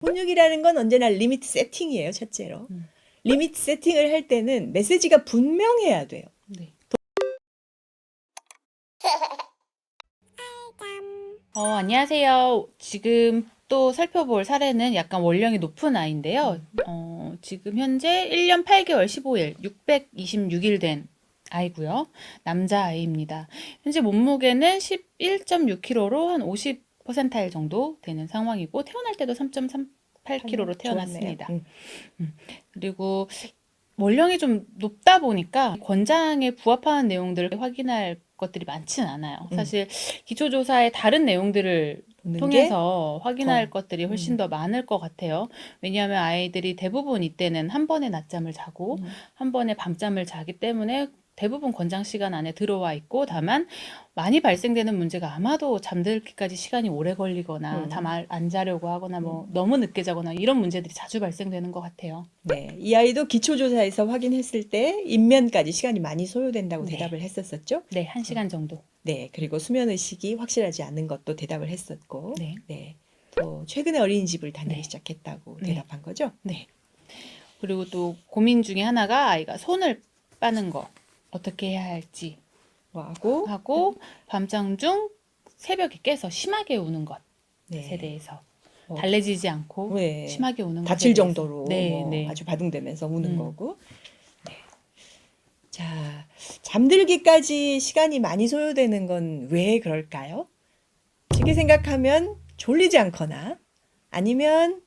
훈육이라는 건 언제나 리미트 세팅이에요, 첫째로. 리미트 세팅을 할 때는 메시지가 분명해야 돼요. 네. 안녕하세요. 지금 또 살펴볼 사례는 약간 원령이 높은 아이인데요. 지금 현재 1년 8개월 15일, 626일 된 아이고요. 남자아이입니다. 현재 몸무게는 11.6kg로 한 50%일 정도 되는 상황이고, 태어날 때도 3.38kg로 태어났습니다. 그리고 원령이 좀 높다 보니까 권장에 부합하는 내용들을 확인할 것들이 많지는 않아요. 사실 기초조사의 다른 내용들을 통해서 확인할 것들이 훨씬 더 많을 것 같아요. 왜냐하면 아이들이 대부분 이때는 한 번에 낮잠을 자고 한 번에 밤잠을 자기 때문에 대부분 권장 시간 안에 들어와 있고, 다만 많이 발생되는 문제가 아마도 잠들기까지 시간이 오래 걸리거나 잠 안 자려고 하거나 뭐 너무 늦게 자거나 이런 문제들이 자주 발생되는 것 같아요. 네, 이 아이도 기초조사에서 확인했을 때 입면까지 시간이 많이 소요된다고 네. 대답을 했었었죠. 네, 1시간 정도. 네, 그리고 수면의식이 확실하지 않는 것도 대답을 했었고, 네. 또 최근에 어린이집을 다니기 네. 시작했다고 네. 대답한 거죠. 네. 그리고 또 고민 중에 하나가 아이가 손을 빠는 거 어떻게 해야 할지 하고 밤잠 중 새벽에 깨서 심하게 우는 것에 대해서 달래지지 않고 심하게 우는 것에 다칠 대해서. 정도로 아주 바둥대면서 우는 거고. 네. 자, 잠들기까지 시간이 많이 소요되는 건 왜 그럴까요? 쉽게 생각하면 졸리지 않거나 아니면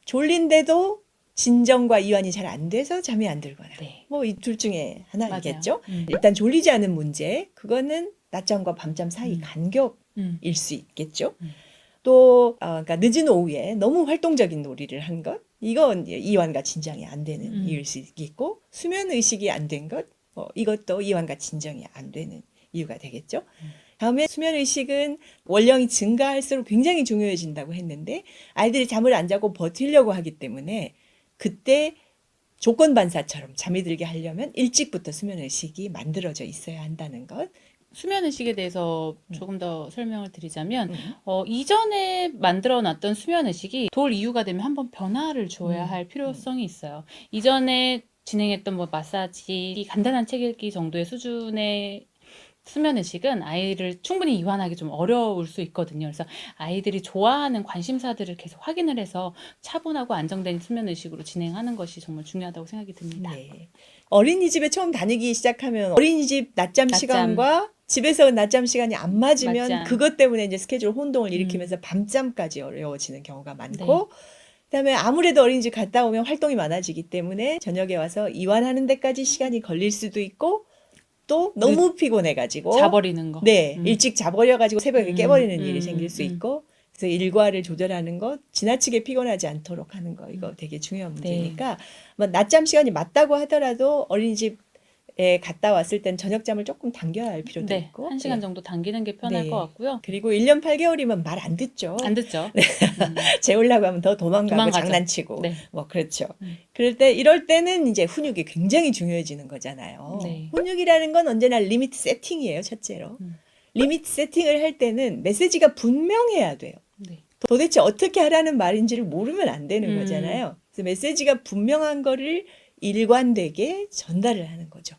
졸린데도 진정과 이완이 잘 안 돼서 잠이 안 들거나 뭐 이 둘 중에 하나이겠죠. 일단 졸리지 않은 문제, 그거는 낮잠과 밤잠 사이 간격일 수 있겠죠. 또 그러니까 늦은 오후에 너무 활동적인 놀이를 한 것, 이건 이완과 진정이 안 되는 이유일 수 있겠고, 수면 의식이 안 된 것, 이것도 이완과 진정이 안 되는 이유가 되겠죠. 다음에 수면 의식은 원령이 증가할수록 굉장히 중요해진다고 했는데, 아이들이 잠을 안 자고 버티려고 하기 때문에 그때 조건 반사처럼 잠이 들게 하려면 일찍부터 수면 의식이 만들어져 있어야 한다는 것. 수면 의식에 대해서 조금 더 설명을 드리자면, 이전에 만들어 놨던 수면 의식이 돌 이유가 되면 한번 변화를 줘야 할 필요성이 있어요. 이전에 진행했던 뭐 마사지, 간단한 책 읽기 정도의 수준의 수면 의식은 아이를 충분히 이완하기 좀 어려울 수 있거든요. 그래서 아이들이 좋아하는 관심사들을 계속 확인을 해서 차분하고 안정된 수면 의식으로 진행하는 것이 정말 중요하다고 생각이 듭니다. 네. 어린이집에 처음 다니기 시작하면 어린이집 낮잠 시간과 집에서 낮잠 시간이 안 맞으면 그것 때문에 이제 스케줄 혼동을 일으키면서 밤잠까지 어려워지는 경우가 많고, 그다음에 아무래도 어린이집 갔다 오면 활동이 많아지기 때문에 저녁에 와서 이완하는 데까지 시간이 걸릴 수도 있고, 또 너무 피곤해가지고 자버리는 거. 일찍 자버려가지고 새벽에 깨버리는 일이 생길 수 있고, 그래서 일과를 조절하는 것, 지나치게 피곤하지 않도록 하는 거, 이거 되게 중요한 문제니까 뭐 낮잠 시간이 맞다고 하더라도 어린이집에 갔다 왔을 땐 저녁잠을 조금 당겨야 할 필요도 있고, 1시간 정도 당기는 게 편할 것 같고요. 그리고 1년 8개월이면 말 안 듣죠. 안 듣죠. 재우려고 하면 더 도망가고 장난치고 뭐 그렇죠. 이럴 때는 이제 훈육이 굉장히 중요해지는 거잖아요. 훈육이라는 건 언제나 리미트 세팅이에요, 첫째로. 리미트 세팅을 할 때는 메시지가 분명해야 돼요. 도대체 어떻게 하라는 말인지를 모르면 안 되는 거잖아요. 그래서 메시지가 분명한 거를 일관되게 전달을 하는 거죠.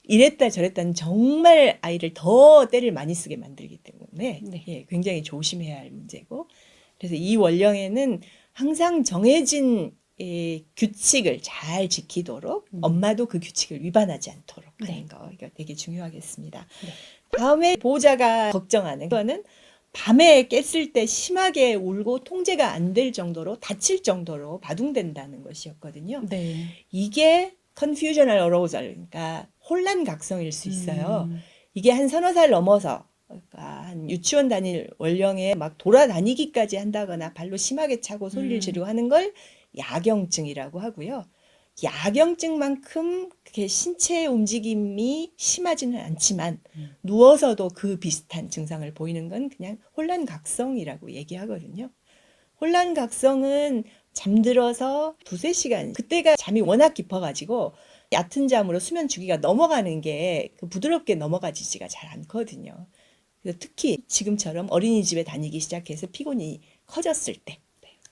이랬다 저랬다는 정말 아이를 더 때를 많이 쓰게 만들기 때문에 굉장히 조심해야 할 문제고, 그래서 이 원령에는 항상 정해진 규칙을 잘 지키도록 엄마도 그 규칙을 위반하지 않도록 하는 거, 이거 되게 중요하겠습니다. 다음에 보호자가 걱정하는 거는 밤에 깼을 때 심하게 울고 통제가 안 될 정도로 다칠 정도로 바둥댄다는 것이었거든요. 이게 confusional arousal, 그러니까 혼란 각성일 수 있어요. 이게 한 서너 살 넘어서 그러니까 한 유치원 다닐 원령에 막 돌아다니기까지 한다거나 발로 심하게 차고 소리를 지르고 하는 걸 야경증이라고 하고요. 야경증만큼 그게 신체 움직임이 심하지는 않지만 누워서도 그 비슷한 증상을 보이는 건 그냥 혼란각성이라고 얘기하거든요. 혼란각성은 잠들어서 2~3시간, 그때가 잠이 워낙 깊어가지고 얕은 잠으로 수면 주기가 넘어가는 게 부드럽게 넘어가지지가 잘 않거든요. 그래서 특히 지금처럼 어린이집에 다니기 시작해서 피곤이 커졌을 때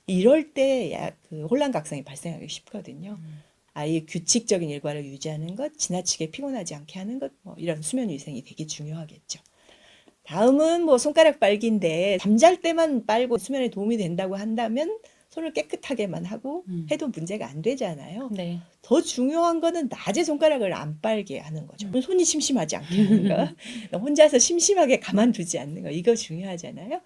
이럴 때 그 혼란각성이 발생하기 쉽거든요. 아이의 규칙적인 일과를 유지하는 것, 지나치게 피곤하지 않게 하는 것, 뭐 이런 수면 위생이 되게 중요하겠죠. 다음은 뭐 손가락 빨기인데 잠잘 때만 빨고 수면에 도움이 된다고 한다면 손을 깨끗하게만 하고 해도 문제가 안 되잖아요. 네. 더 중요한 거는 낮에 손가락을 안 빨게 하는 거죠. 손이 심심하지 않게 하는 거. 혼자서 심심하게 가만두지 않는 거. 이거 중요하잖아요.